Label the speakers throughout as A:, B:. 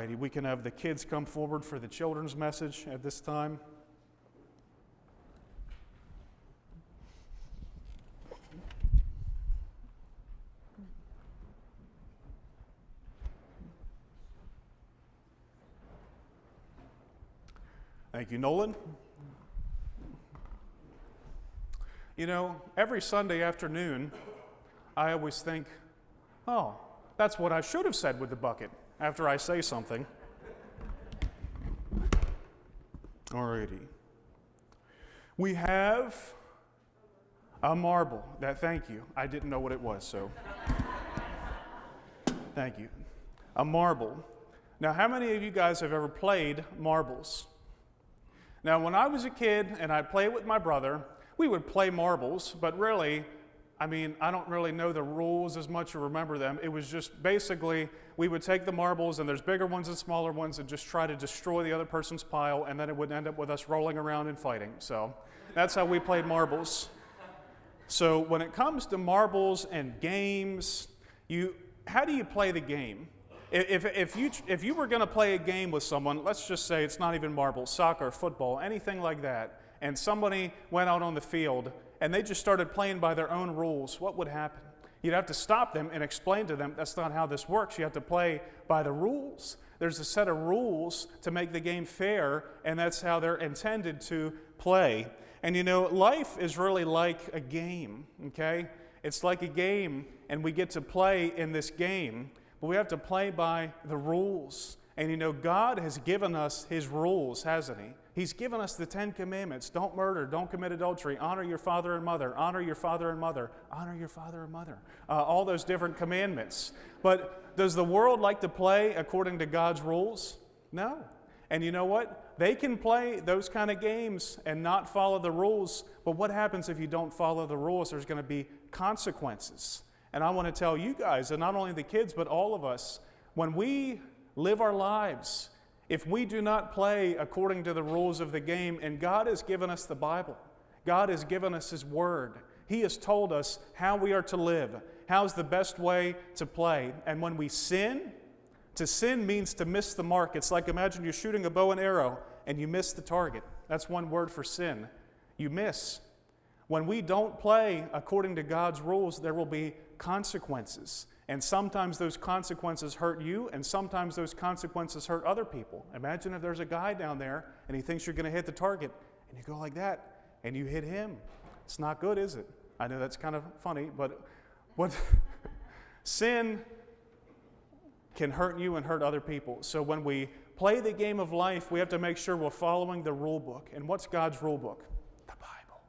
A: righty, we can have the kids come forward for the children's message at this time. Thank you, Nolan. You know, every Sunday afternoon, I always think, oh, that's what I should have said with the bucket after I say something. Alrighty. We have a marble. Thank you. I didn't know what it was, so. Thank you. A marble. Now, how many of you guys have ever played marbles? Now, when I was a kid and I'd play with my brother, we would play marbles, but really, I don't really know the rules as much or remember them. It was just basically, we would take the marbles, and there's bigger ones and smaller ones, and just try to destroy the other person's pile, and then it would end up with us rolling around and fighting. So that's how we played marbles. So when it comes to marbles and games, how do you play the game? If you were going to play a game with someone, let's just say it's not even marbles, soccer, football, anything like that, and somebody went out on the field and they just started playing by their own rules, what would happen? You'd have to stop them and explain to them that's not how this works. You have to play by the rules. There's a set of rules to make the game fair, and that's how they're intended to play. And you know, life is really like a game, okay? It's like a game, and we get to play in this game, but we have to play by the rules. And you know, God has given us His rules, hasn't He? He's given us the 10 Commandments. Don't murder, don't commit adultery, honor your father and mother, honor your father and mother, honor your father and mother. All those different commandments. But does the world like to play according to God's rules? No. And you know what? They can play those kind of games and not follow the rules, but what happens if you don't follow the rules? There's going to be consequences. And I want to tell you guys, and not only the kids, but all of us, when we live our lives, if we do not play according to the rules of the game, and God has given us the Bible, God has given us His Word, He has told us how we are to live, how's the best way to play. And when we sin, to sin means to miss the mark. It's like, imagine you're shooting a bow and arrow and you miss the target. That's one word for sin. You miss. When we don't play according to God's rules, there will be consequences. And sometimes those consequences hurt you, and sometimes those consequences hurt other people. Imagine if there's a guy down there and he thinks you're going to hit the target, and you go like that, and you hit him. It's not good, is it? I know that's kind of funny, but sin can hurt you and hurt other people. So when we play the game of life, we have to make sure we're following the rule book. And what's God's rule book? The Bible.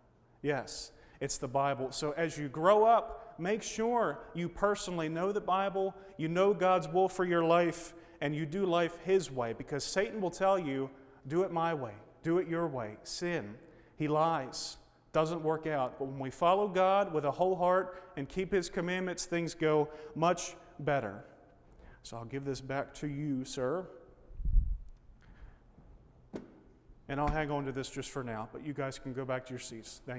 A: Yes, it's the Bible. So as you grow up, make sure you personally know the Bible, you know God's will for your life, and you do life His way, because Satan will tell you, do it my way, do it your way. Sin. He lies. Doesn't work out. But when we follow God with a whole heart and keep His commandments, things go much better. So I'll give this back to you, sir. And I'll hang on to this just for now, but you guys can go back to your seats. Thank you.